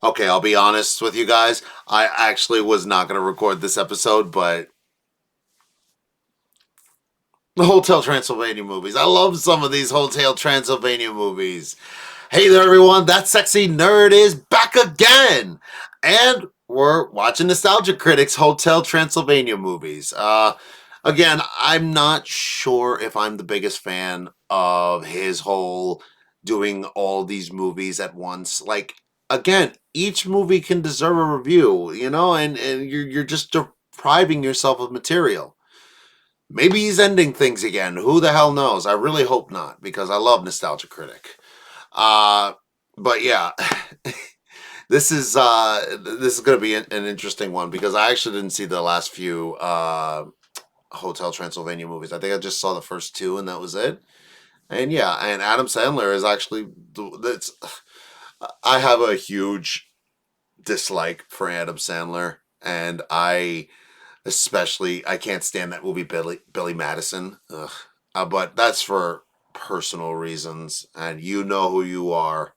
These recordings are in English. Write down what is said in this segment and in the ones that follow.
Okay, I'll be honest with you guys. I actually was not going to record this episode, but the Hotel Transylvania movies. I love some of these Hotel Transylvania movies. Hey there, everyone. That sexy nerd is back again. And we're watching Nostalgia Critic's Hotel Transylvania movies. Again, I'm not sure if I'm the biggest fan of his whole doing all these movies at once. Like, again, each movie can deserve a review, and you're just depriving yourself of material. Maybe he's ending things again. Who the hell knows? I really hope not, because I love Nostalgia Critic. Uh, but yeah, this is going to be an interesting one because I actually didn't see the last few Hotel Transylvania movies. I think I just saw the first two, and that was it. And yeah, and Adam Sandler is actually that's. I have a huge dislike for Adam Sandler, and I can't stand that movie Billy Madison. Ugh. But that's for personal reasons, and you know who you are.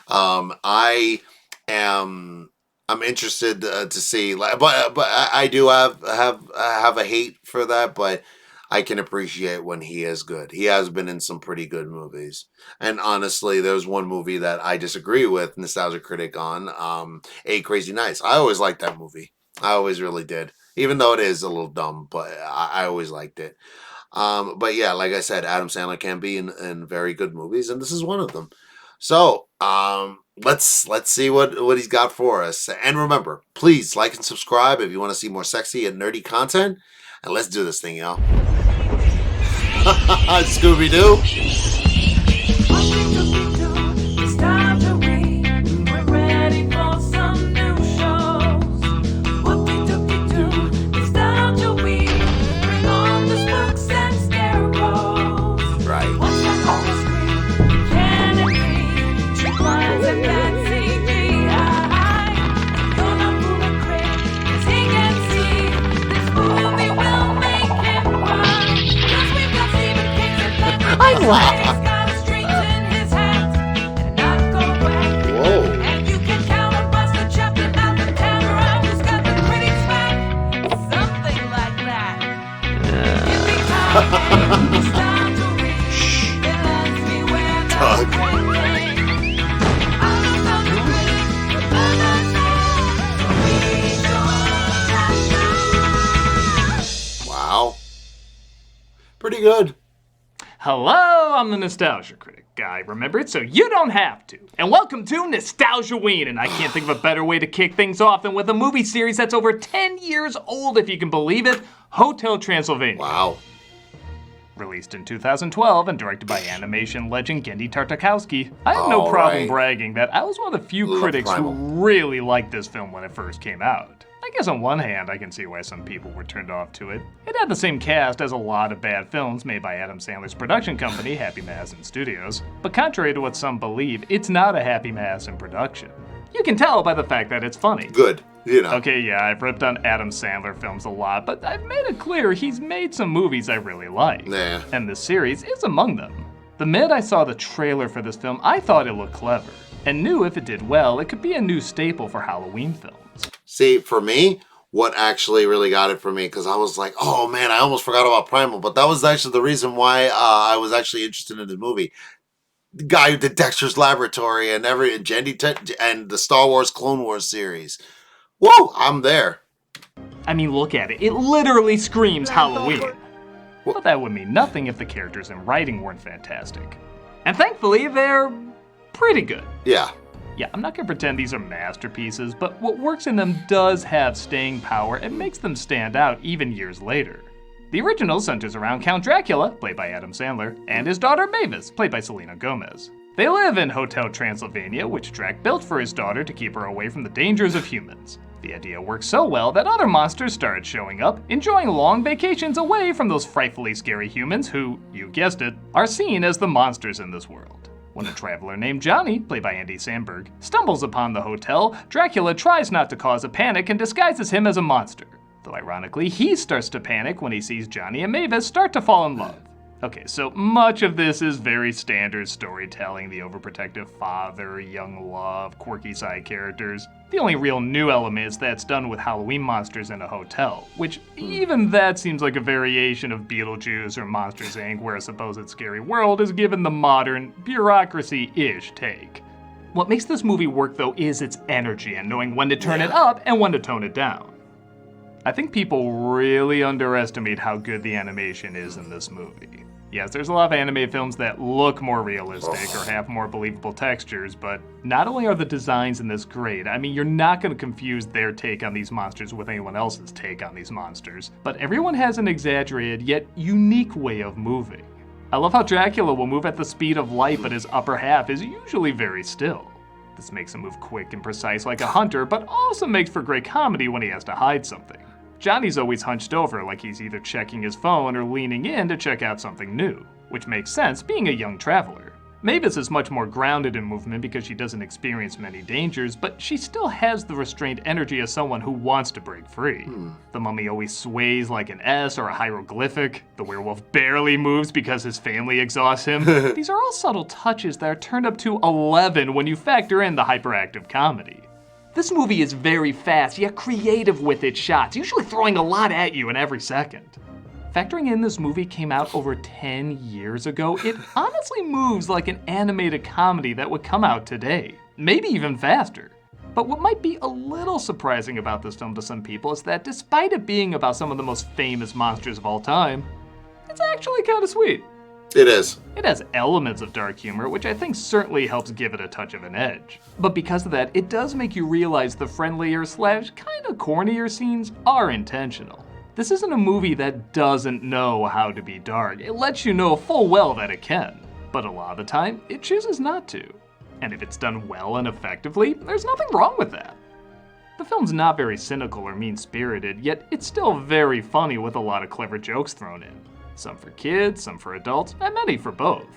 I am. I'm interested to see, but I do have a hate for that, but I can appreciate when he is good. He has been in some pretty good movies, and honestly, there's one movie that I disagree with Nostalgia Critic on, Eight Crazy Nights. I always liked that movie. I always really did, even though it is a little dumb, but I always liked it. But yeah, like I said, Adam Sandler can be in very good movies, and this is one of them. So, let's see what he's got for us. And remember, please like and subscribe if you want to see more sexy and nerdy content. And let's do this thing, y'all. Scooby-Doo. Wow. Pretty good. Hello, I'm the Nostalgia Critic guy, remember it so you don't have to. And welcome to Nostalgia-ween, and I can't think of a better way to kick things off than with a movie series that's over 10 years old, if you can believe it, Hotel Transylvania. Wow. Released in 2012 and directed by animation legend Genndy Tartakovsky, I have no problem bragging that I was one of the few critics who really liked this film when it first came out. I guess on one hand, I can see why some people were turned off to it. It had the same cast as a lot of bad films made by Adam Sandler's production company, Happy Madison Studios, but contrary to what some believe, it's not a Happy Madison production. You can tell by the fact that it's funny. Good. Okay, yeah, I've ripped on Adam Sandler films a lot, but I've made it clear he's made some movies I really like. Yeah. And this series is among them. The minute I saw the trailer for this film, I thought it looked clever, and knew if it did well, it could be a new staple for Halloween films. See, for me, what actually really got it for me, because I was like, oh man, I almost forgot about Primal, but that was actually the reason why I was actually interested in the movie. The guy who did Dexter's Laboratory and and the Star Wars Clone Wars series. Whoa, I'm there. I mean, look at it. It literally screams Halloween. But that would mean nothing if the characters and writing weren't fantastic. And thankfully, they're pretty good. Yeah. Yeah, I'm not gonna pretend these are masterpieces, but what works in them does have staying power and makes them stand out even years later. The original centers around Count Dracula, played by Adam Sandler, and his daughter Mavis, played by Selena Gomez. They live in Hotel Transylvania, which Drac built for his daughter to keep her away from the dangers of humans. The idea worked so well that other monsters started showing up, enjoying long vacations away from those frightfully scary humans who, you guessed it, are seen as the monsters in this world. When a traveler named Johnny, played by Andy Samberg, stumbles upon the hotel, Dracula tries not to cause a panic and disguises him as a monster. Though ironically, he starts to panic when he sees Johnny and Mavis start to fall in love. Okay, so much of this is very standard storytelling, the overprotective father, young love, quirky side characters. The only real new element is that's done with Halloween monsters in a hotel, which even that seems like a variation of Beetlejuice or Monsters, Inc., where a supposed scary world is given the modern, bureaucracy-ish take. What makes this movie work, though, is its energy and knowing when to turn it up and when to tone it down. I think people really underestimate how good the animation is in this movie. Yes, there's a lot of anime films that look more realistic or have more believable textures, but not only are the designs in this great, I mean, you're not going to confuse their take on these monsters with anyone else's take on these monsters, but everyone has an exaggerated yet unique way of moving. I love how Dracula will move at the speed of light, but his upper half is usually very still. This makes him move quick and precise like a hunter, but also makes for great comedy when he has to hide something. Johnny's always hunched over like he's either checking his phone or leaning in to check out something new, which makes sense being a young traveler. Mavis is much more grounded in movement because she doesn't experience many dangers, but she still has the restrained energy of someone who wants to break free. The mummy always sways like an S or a hieroglyphic. The werewolf barely moves because his family exhausts him. These are all subtle touches that are turned up to 11 when you factor in the hyperactive comedy. This movie is very fast, yet creative with its shots, usually throwing a lot at you in every second. Factoring in this movie came out over 10 years ago, it honestly moves like an animated comedy that would come out today, maybe even faster. But what might be a little surprising about this film to some people is that despite it being about some of the most famous monsters of all time, it's actually kind of sweet. It is. It has elements of dark humor, which I think certainly helps give it a touch of an edge. But because of that, it does make you realize the friendlier / kind of cornier scenes are intentional. This isn't a movie that doesn't know how to be dark. It lets you know full well that it can. But a lot of the time, it chooses not to. And if it's done well and effectively, there's nothing wrong with that. The film's not very cynical or mean-spirited, yet it's still very funny with a lot of clever jokes thrown in. Some for kids, some for adults, and many for both.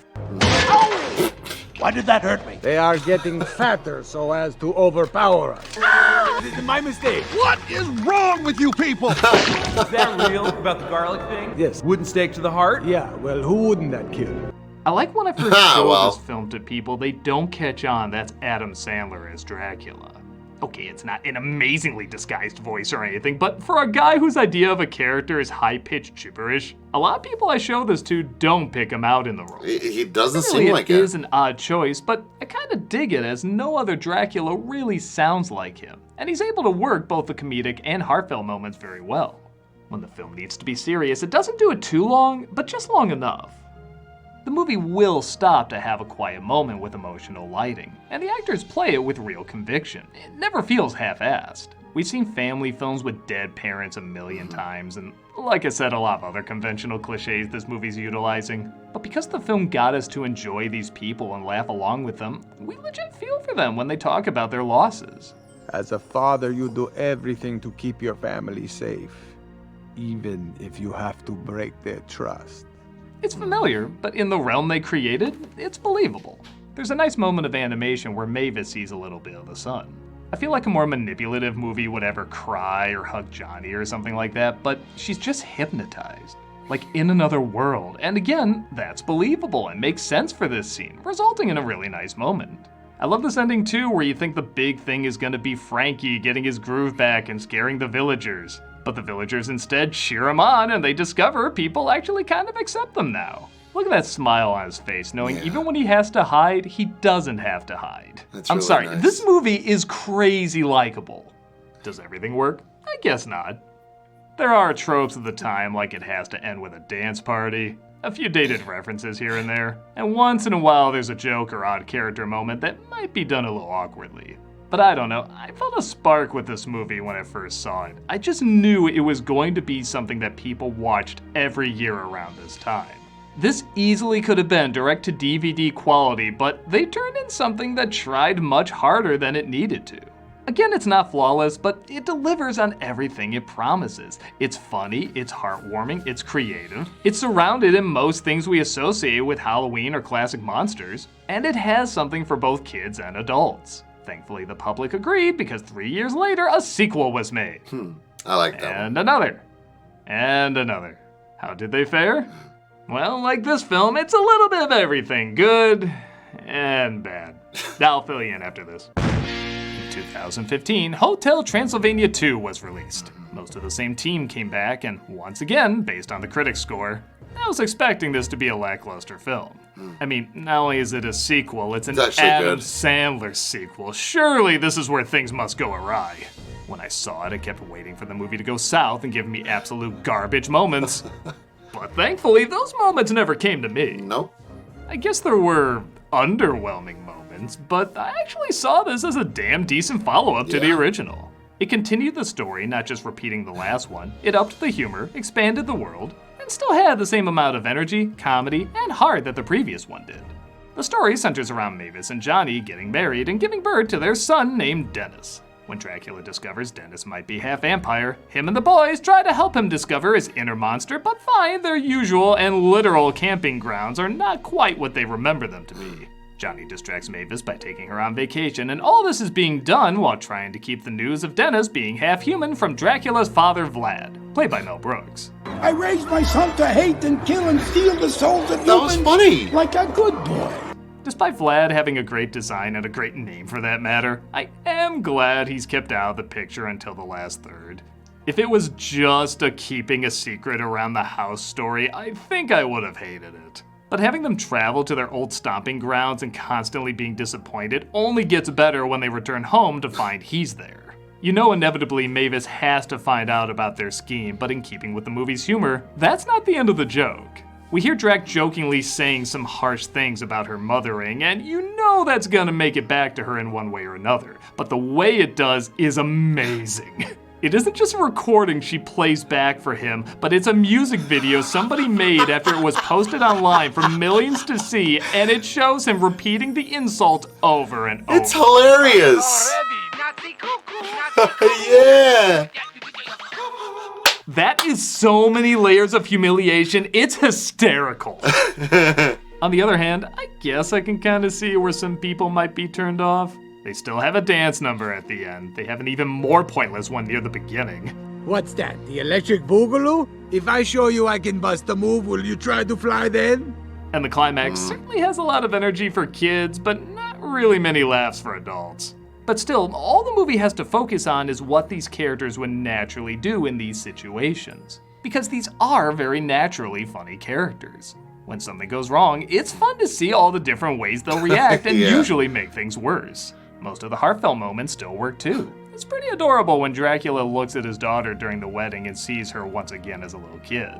Ow! Why did that hurt me? They are getting fatter so as to overpower us. This is my mistake. What is wrong with you people? Is that real about the garlic thing? Yes. Wooden stake to the heart? Yeah, well, who wouldn't that kill? I like when I first showed Well. this film to people, they don't catch on that's Adam Sandler as Dracula. Okay, it's not an amazingly disguised voice or anything, but for a guy whose idea of a character is high-pitched gibberish, a lot of people I show this to don't pick him out in the role. He doesn't Really, seem like it it. is an odd choice, but I kind of dig it as no other Dracula really sounds like him, and he's able to work both the comedic and heartfelt moments very well. When the film needs to be serious, it doesn't do it too long, but just long enough. The movie will stop to have a quiet moment with emotional lighting, and the actors play it with real conviction. It never feels half-assed. We've seen family films with dead parents a million times, and like I said, a lot of other conventional cliches this movie's utilizing. But because the film got us to enjoy these people and laugh along with them, we legit feel for them when they talk about their losses. As a father, you do everything to keep your family safe, even if you have to break their trust. It's familiar, but in the realm they created, it's believable. There's a nice moment of animation where Mavis sees a little bit of the sun. I feel like a more manipulative movie would ever cry or hug Johnny or something like that, but she's just hypnotized. Like in another world. And again, that's believable and makes sense for this scene, resulting in a really nice moment. I love this ending too, where you think the big thing is gonna be Frankie getting his groove back and scaring the villagers. But the villagers instead cheer him on, and they discover people actually kind of accept them now. Look at that smile on his face, knowing even when he has to hide, he doesn't have to hide. That's I'm really sorry, nice. this movie is crazy likable. Does everything work? I guess not. There are tropes of the time, like it has to end with a dance party, a few dated references here and there, and once in a while there's a joke or odd character moment that might be done a little awkwardly. But I don't know, I felt a spark with this movie when I first saw it. I just knew it was going to be something that people watched every year around this time. This easily could have been direct-to-DVD quality, but they turned in something that tried much harder than it needed to. Again, it's not flawless, but it delivers on everything it promises. It's funny, it's heartwarming, it's creative, it's surrounded in most things we associate with Halloween or classic monsters, and it has something for both kids and adults. Thankfully, the public agreed because 3 years later, a sequel was made. I like that one. And another. And another. How did they fare? Well, like this film, it's a little bit of everything, good and bad. I'll fill you in after this. In 2015, Hotel Transylvania 2 was released. Most of the same team came back, and once again, based on the critic score, I was expecting this to be a lackluster film. I mean, not only is it a sequel, it's an Adam Sandler sequel. Surely this is where things must go awry. When I saw it, I kept waiting for the movie to go south and give me absolute garbage moments. But thankfully, those moments never came to me. Nope. I guess there were underwhelming moments, but I actually saw this as a damn decent follow-up to the original. It continued the story, not just repeating the last one. It upped the humor, expanded the world, and still had the same amount of energy, comedy, and heart that the previous one did. The story centers around Mavis and Johnny getting married and giving birth to their son named Dennis. When Dracula discovers Dennis might be half vampire, him and the boys try to help him discover his inner monster, but find their usual and literal camping grounds are not quite what they remember them to be. Johnny distracts Mavis by taking her on vacation, and all this is being done while trying to keep the news of Dennis being half human from Dracula's father Vlad, played by Mel Brooks. I raised my son to hate and kill and steal the souls of humans. That was funny. Like a good boy. Despite Vlad having a great design and a great name for that matter, I am glad he's kept out of the picture until the last third. If it was just a keeping a secret around the house story, I think I would have hated it. But having them travel to their old stomping grounds and constantly being disappointed only gets better when they return home to find he's there. You know inevitably Mavis has to find out about their scheme, but in keeping with the movie's humor, that's not the end of the joke. We hear Drac jokingly saying some harsh things about her mothering, and you know that's gonna make it back to her in one way or another. But the way it does is amazing. It isn't just a recording she plays back for him, but it's a music video somebody made after it was posted online for millions to see, and it shows him repeating the insult over and over. It's hilarious. Yeah. That is so many layers of humiliation, it's hysterical. On the other hand, I guess I can kind of see where some people might be turned off. They still have a dance number at the end. They have an even more pointless one near the beginning. What's that, the electric boogaloo? If I show you I can bust a move, will you try to fly then? And the climax certainly has a lot of energy for kids, but not really many laughs for adults. But still, all the movie has to focus on is what these characters would naturally do in these situations. Because these are very naturally funny characters. When something goes wrong, it's fun to see all the different ways they'll react and usually make things worse. Most of the heartfelt moments still work too. It's pretty adorable when Dracula looks at his daughter during the wedding and sees her once again as a little kid.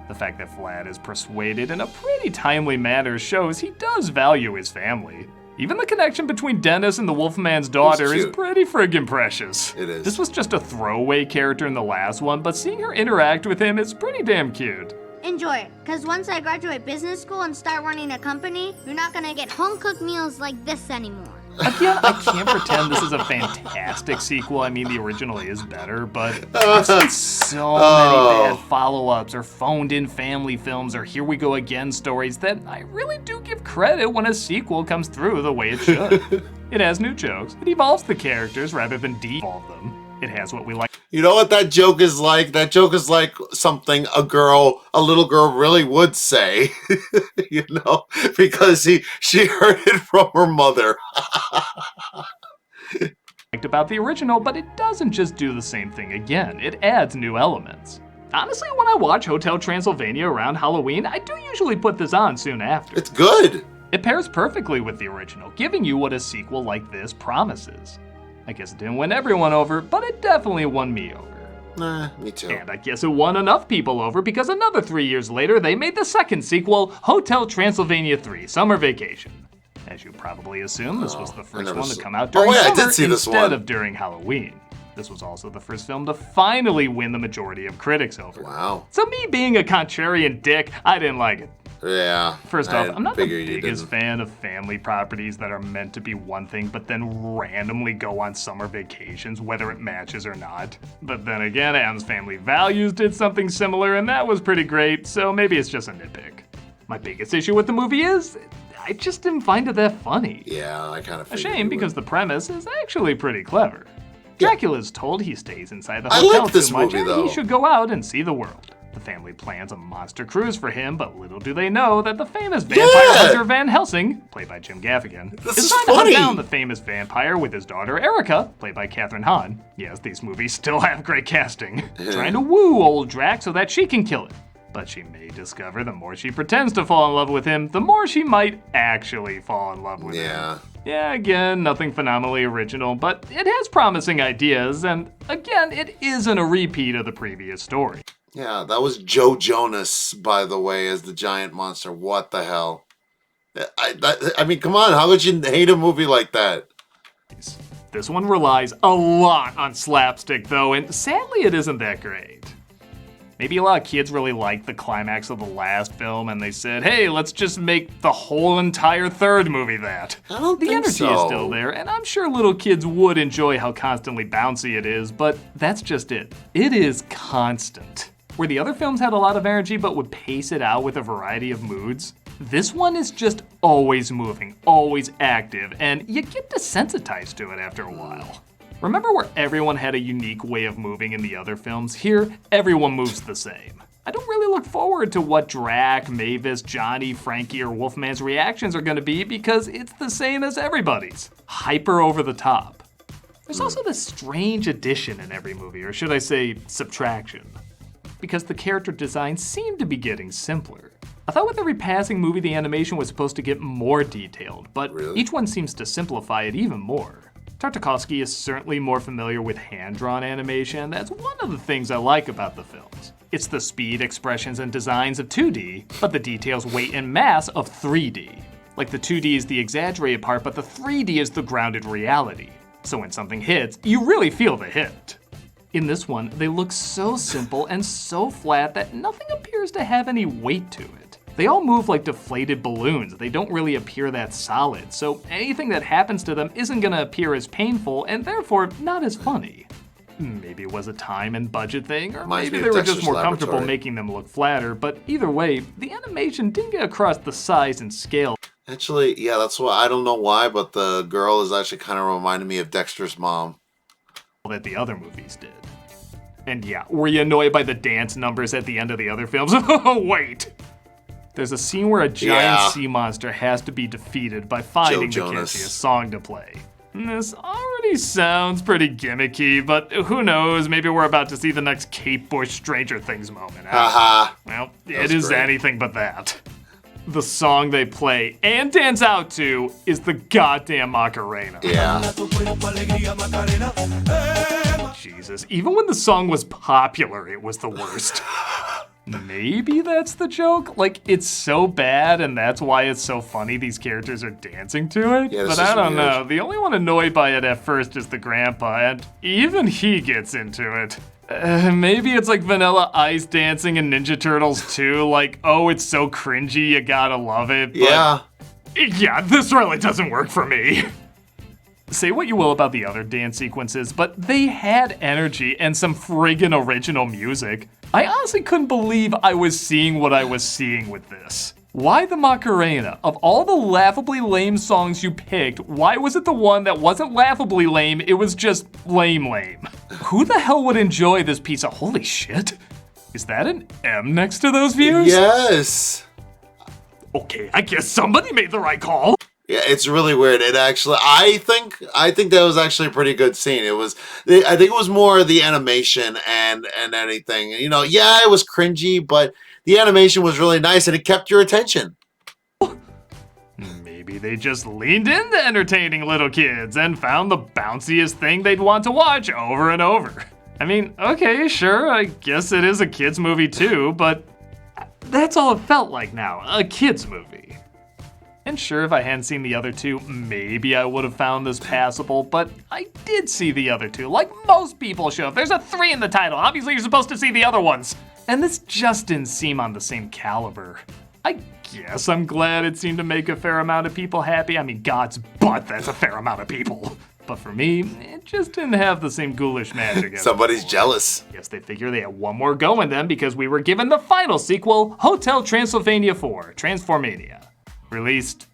The fact that Vlad is persuaded in a pretty timely manner shows he does value his family. Even the connection between Dennis and the Wolfman's daughter is pretty friggin' precious. It is. This was just a throwaway character in the last one, but seeing her interact with him is pretty damn cute. Enjoy it, because once I graduate business school and start running a company, you're not gonna get home-cooked meals like this anymore. Again, I can't pretend this is a fantastic sequel. I mean, the original is better, but I've seen so many bad follow-ups or phoned-in family films or here we go again stories that I really do give credit when a sequel comes through the way it should. It has new jokes. It evolves the characters rather than de-evolve them. It has what we like. You know what that joke is like? That joke is like something a little girl really would say, you know, because she heard it from her mother. About the original, but it doesn't just do the same thing again. It adds new elements. Honestly, when I watch Hotel Transylvania around Halloween, I do usually put this on soon after. It's good. It pairs perfectly with the original, giving you what a sequel like this promises. I guess it didn't win everyone over, but it definitely won me over. Nah, me too. And I guess it won enough people over because another 3 years later, they made the second sequel, Hotel Transylvania 3, Summer Vacation. As you probably assume, this was the first one to come out during summer instead of during Halloween. This was also the first film to finally win the majority of critics over. Wow. So me being a contrarian dick, I didn't like it. Yeah. First off, I'm not the biggest fan of family properties that are meant to be one thing but then randomly go on summer vacations, whether it matches or not. But then again, Adam's Family Values did something similar and that was pretty great, so maybe it's just a nitpick. My biggest issue with the movie is, I just didn't find it that funny. Yeah, I kind of A shame because the premise is actually pretty clever. Dracula is told he stays inside the hotel I like this too much movie, and though. he should go out and see the world. The family plans a monster cruise for him, but little do they know that the famous vampire hunter Van Helsing, played by Jim Gaffigan, is trying to hunt down the famous vampire with his daughter Erica, played by Katherine Hahn. Yes, these movies still have great casting. Trying to woo old Drac so that she can kill him. But she may discover the more she pretends to fall in love with him, the more she might actually fall in love with him. Yeah, again, nothing phenomenally original, but it has promising ideas, and again, it isn't a repeat of the previous story. Yeah, that was Joe Jonas, by the way, as the giant monster. What the hell? I mean, come on, how could you hate a movie like that? This one relies a lot on slapstick, though, and sadly it isn't that great. Maybe a lot of kids really liked the climax of the last film, and they said, hey, let's just make the whole entire third movie that. I don't think so. The energy is still there, and I'm sure little kids would enjoy how constantly bouncy it is, but that's just it. It is constant. Where the other films had a lot of energy but would pace it out with a variety of moods, this one is just always moving, always active, and you get desensitized to it after a while. Remember where everyone had a unique way of moving in the other films? Here, everyone moves the same. I don't really look forward to what Drac, Mavis, Johnny, Frankie, or Wolfman's reactions are going to be because it's the same as everybody's. Hyper over the top. There's also this strange addition in every movie, or should I say subtraction, because the character designs seem to be getting simpler. I thought with every passing movie the animation was supposed to get more detailed, but each one seems to simplify it even more. Tartakovsky is certainly more familiar with hand-drawn animation. That's one of the things I like about the films. It's the speed, expressions, and designs of 2D, but the details, weight, and mass of 3D. Like the 2D is the exaggerated part, but the 3D is the grounded reality. So when something hits, you really feel the hit. In this one, they look so simple and so flat that nothing appears to have any weight to it. They all move like deflated balloons. They don't really appear that solid, so anything that happens to them isn't gonna appear as painful and therefore not as funny. Maybe it was a time and budget thing, or maybe they were just more comfortable making them look flatter, but either way, the animation didn't get across the size and scale. Actually, yeah, that's why, I don't know why, but the girl is actually kind of reminding me of Dexter's mom. That the other movies did. And yeah, were you annoyed by the dance numbers at the end of the other films? Oh, wait! There's a scene where a giant sea monster has to be defeated by finding the catchiest song to play. This already sounds pretty gimmicky, but who knows, maybe we're about to see the next Kate Bush Stranger Things moment. Well, it is anything but that. The song they play and dance out to is the goddamn Macarena. Yeah. Jesus, even when the song was popular, it was the worst. Maybe that's the joke? Like, it's so bad and that's why it's so funny these characters are dancing to it? Yeah, but I don't know. The only one annoyed by it at first is the grandpa, and even he gets into it. Maybe it's like Vanilla Ice dancing in Ninja Turtles 2, like, oh, it's so cringy, you gotta love it. But yeah, this really doesn't work for me. Say what you will about the other dance sequences, but they had energy and some friggin' original music. I honestly couldn't believe I was seeing what I was seeing with this. Why the Macarena? Of all the laughably lame songs you picked, why was it the one that wasn't laughably lame, it was just lame? Who the hell would enjoy this piece of holy shit? Is that an M next to those views? Yes. Okay, I guess somebody made the right call. Yeah, it's really weird. It actually, I think that was actually a pretty good scene. I think it was more the animation and anything. You know, yeah, it was cringy, but the animation was really nice and it kept your attention. Maybe they just leaned into entertaining little kids and found the bounciest thing they'd want to watch over and over. I mean, okay, sure, I guess it is a kid's movie too, but that's all it felt like now, a kid's movie. And sure, if I hadn't seen the other two, maybe I would have found this passable, but I did see the other two, like most people should. If there's a 3 in the title, obviously you're supposed to see the other ones. And this just didn't seem on the same caliber. I guess I'm glad it seemed to make a fair amount of people happy. I mean, God's butt, that's a fair amount of people. But for me, it just didn't have the same ghoulish magic. Somebody's jealous. Guess they figure they had one more go in them because we were given the final sequel, Hotel Transylvania 4, Transformania. Released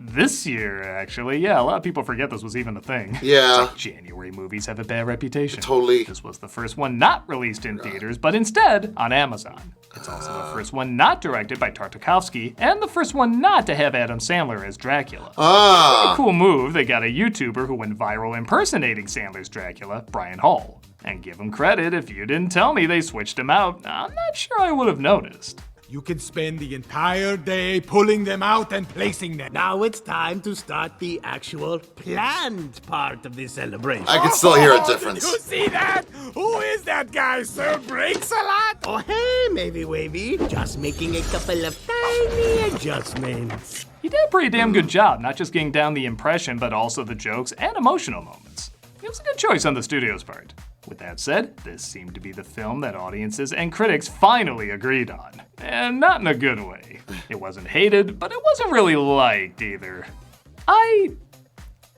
This year, actually. Yeah, a lot of people forget this was even a thing. Yeah. It's like January movies have a bad reputation. Totally. This was the first one not released in theaters, but instead on Amazon. It's also the first one not directed by Tartakovsky, and the first one not to have Adam Sandler as Dracula. Ah. Cool move, they got a YouTuber who went viral impersonating Sandler's Dracula, Brian Hall. And give him credit, if you didn't tell me they switched him out, I'm not sure I would have noticed. You can spend the entire day pulling them out and placing them. Now it's time to start the actual planned part of the celebration. I can still hear a Did difference. you see that? Who is that guy, sir? Breaks a lot? Oh, hey, Maybe Wavy. Just making a couple of tiny adjustments. He did a pretty damn good job, not just getting down the impression, but also the jokes and emotional moments. It was a good choice on the studio's part. With that said, this seemed to be the film that audiences and critics finally agreed on. And not in a good way. It wasn't hated, but it wasn't really liked either. I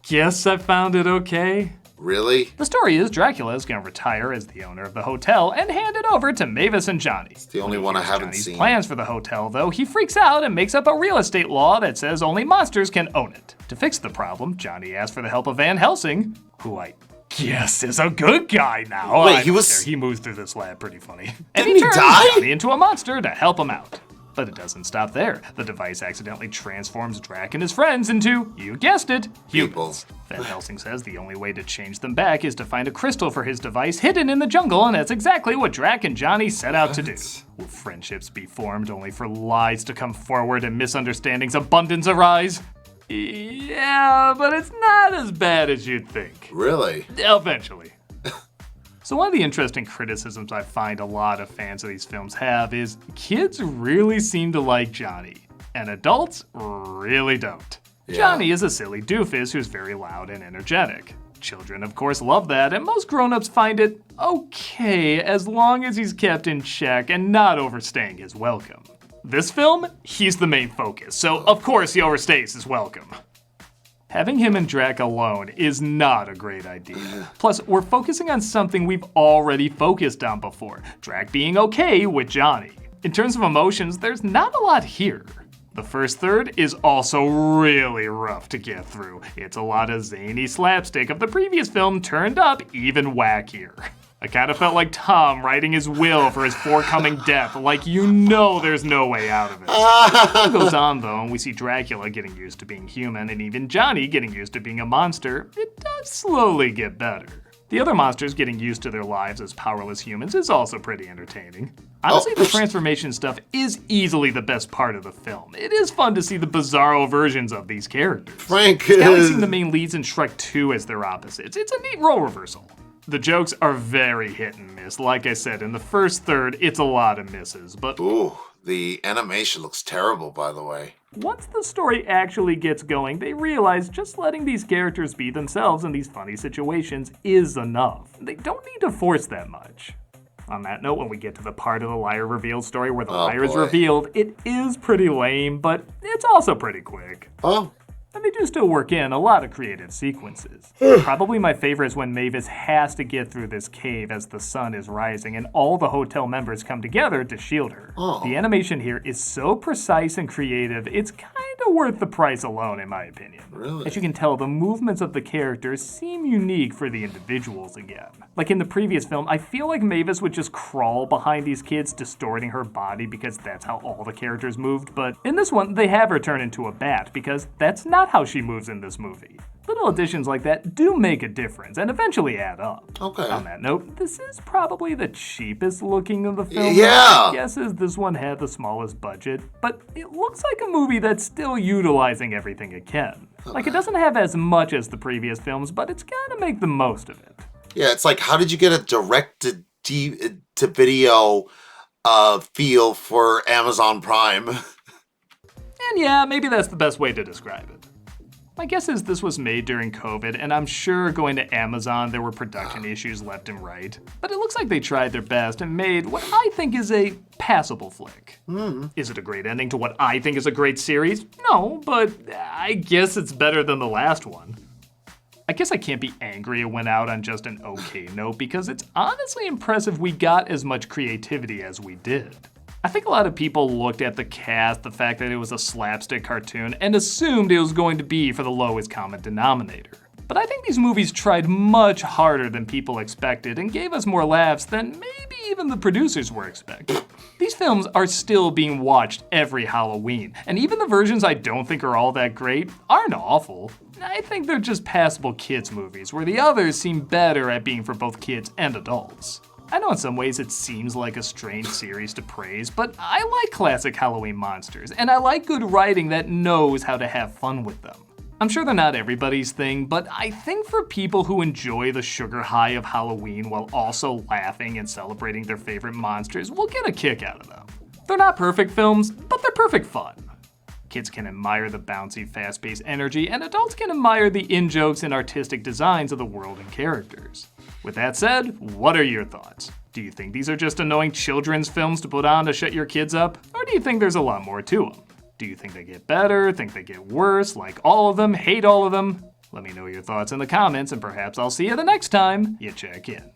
guess I found it okay. Really? The story is Dracula is gonna retire as the owner of the hotel and hand it over to Mavis and Johnny. It's the only one I haven't seen. Plans for the hotel, though, he freaks out and makes up a real estate law that says only monsters can own it. To fix the problem, Johnny asks for the help of Van Helsing, who I guess is a good guy now. Wait, he moves through this lab pretty funny. And Didn't he turns die? Johnny into a monster to help him out. But it doesn't stop there. The device accidentally transforms Drac and his friends into, you guessed it, humans. Van Helsing says the only way to change them back is to find a crystal for his device hidden in the jungle, and that's exactly what Drac and Johnny set out to do. Will friendships be formed only for lies to come forward and misunderstandings abundance arise? Yeah, but it's not as bad as you'd think. Really? Eventually. So one of the interesting criticisms I find a lot of fans of these films have is kids really seem to like Johnny, and adults really don't. Yeah. Johnny is a silly doofus who's very loud and energetic. Children, of course, love that, and most grown-ups find it okay as long as he's kept in check and not overstaying his welcome. This film, he's the main focus, so of course he overstays his welcome. Having him and Drac alone is not a great idea. Plus, we're focusing on something we've already focused on before, Drac being okay with Johnny. In terms of emotions, there's not a lot here. The first third is also really rough to get through. It's a lot of zany slapstick of the previous film turned up even wackier. I kind of felt like Tom writing his will for his forthcoming death, like you know there's no way out of it. It goes on though, and we see Dracula getting used to being human, and even Johnny getting used to being a monster. It does slowly get better. The other monsters getting used to their lives as powerless humans is also pretty entertaining. Honestly, the transformation stuff is easily the best part of the film. It is fun to see the bizarro versions of these characters. Frank It's kind of like is... seeing the main leads in Shrek 2 as their opposites. It's a neat role reversal. The jokes are very hit and miss. Like I said, in the first third, it's a lot of misses, but Ooh, the animation looks terrible, by the way. once the story actually gets going, they realize just letting these characters be themselves in these funny situations is enough. They don't need to force that much. On that note, when we get to the part of the liar revealed story where the liar is boy. revealed, it is pretty lame, but it's also pretty quick. Oh, And they do still work in a lot of creative sequences. Probably my favorite is when Mavis has to get through this cave as the sun is rising and all the hotel members come together to shield her. The animation here is so precise and creative, it's kind of worth the price alone in my opinion. Really? As you can tell, the movements of the characters seem unique for the individuals again. Like in the previous film, I feel like Mavis would just crawl behind these kids, distorting her body because that's how all the characters moved, but in this one, they have her turn into a bat because that's not how she moves in this movie. Little additions like that do make a difference and eventually add up. Okay. On that note, this is probably the cheapest looking of the films. Yeah. My guess is this one had the smallest budget, but it looks like a movie that's still utilizing everything it can. Like it doesn't have as much as the previous films, but it's gotta make the most of it. Yeah, it's like, how did you get a direct-to-video feel for Amazon Prime? And yeah, maybe that's the best way to describe it. My guess is this was made during COVID, and I'm sure going to Amazon there were production issues left and right. But it looks like they tried their best and made what I think is a passable flick. Is it a great ending to what I think is a great series? No, but I guess it's better than the last one. I guess I can't be angry it went out on just an okay note because it's honestly impressive we got as much creativity as we did. I think a lot of people looked at the cast, the fact that it was a slapstick cartoon, and assumed it was going to be for the lowest common denominator. But I think these movies tried much harder than people expected and gave us more laughs than maybe even the producers were expecting. These films are still being watched every Halloween, and even the versions I don't think are all that great aren't awful. I think they're just passable kids movies, where the others seem better at being for both kids and adults. I know in some ways it seems like a strange series to praise, but I like classic Halloween monsters, and I like good writing that knows how to have fun with them. I'm sure they're not everybody's thing, but I think for people who enjoy the sugar high of Halloween while also laughing and celebrating their favorite monsters will get a kick out of them. They're not perfect films, but they're perfect fun. Kids can admire the bouncy, fast-paced energy, and adults can admire the in-jokes and artistic designs of the world and characters. With that said, what are your thoughts? Do you think these are just annoying children's films to put on to shut your kids up? Or do you think there's a lot more to them? Do you think they get better, think they get worse, like all of them, hate all of them? Let me know your thoughts in the comments, and perhaps I'll see you the next time you check in.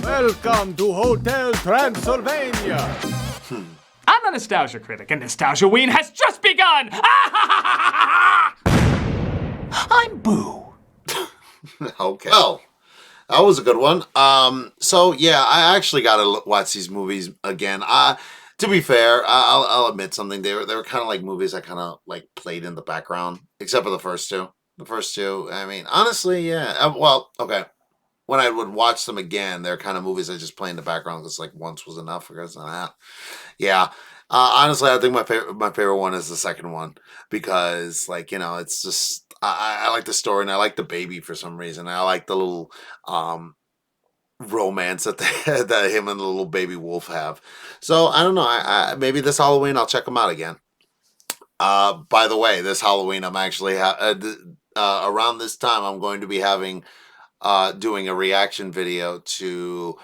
Welcome to Hotel Transylvania. I'm the Nostalgia Critic, and Nostalgia-ween has just begun! I'm Boo. Okay. Well, that was a good one. So yeah, I actually gotta watch these movies again. To be fair, I'll admit something. They were kind of like movies I kind of like played in the background, except for the first two. The first two, I mean, honestly, yeah. Well, okay. When I would watch them again, they're kind of movies I just play in the background because like once was enough. Because yeah. Honestly, I think my favorite one is the second one because like it's just I like the story and I like the baby for some reason. I like the little romance that that him and the little baby wolf have. So I don't know. I maybe this Halloween I'll check them out again. By the way, this Halloween I'm actually around this time I'm going to be having doing a reaction video to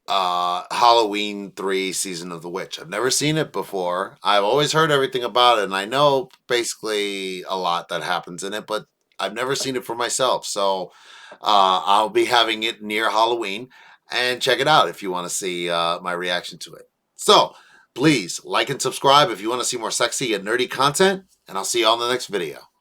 Halloween 3 Season of the Witch. I've never seen it before. I've always heard everything about it and I know basically a lot that happens in it, but I've never seen it for myself. So I'll be having it near Halloween and check it out if you want to see my reaction to it. So please like and subscribe if you want to see more sexy and nerdy content, and I'll see you all in the next video.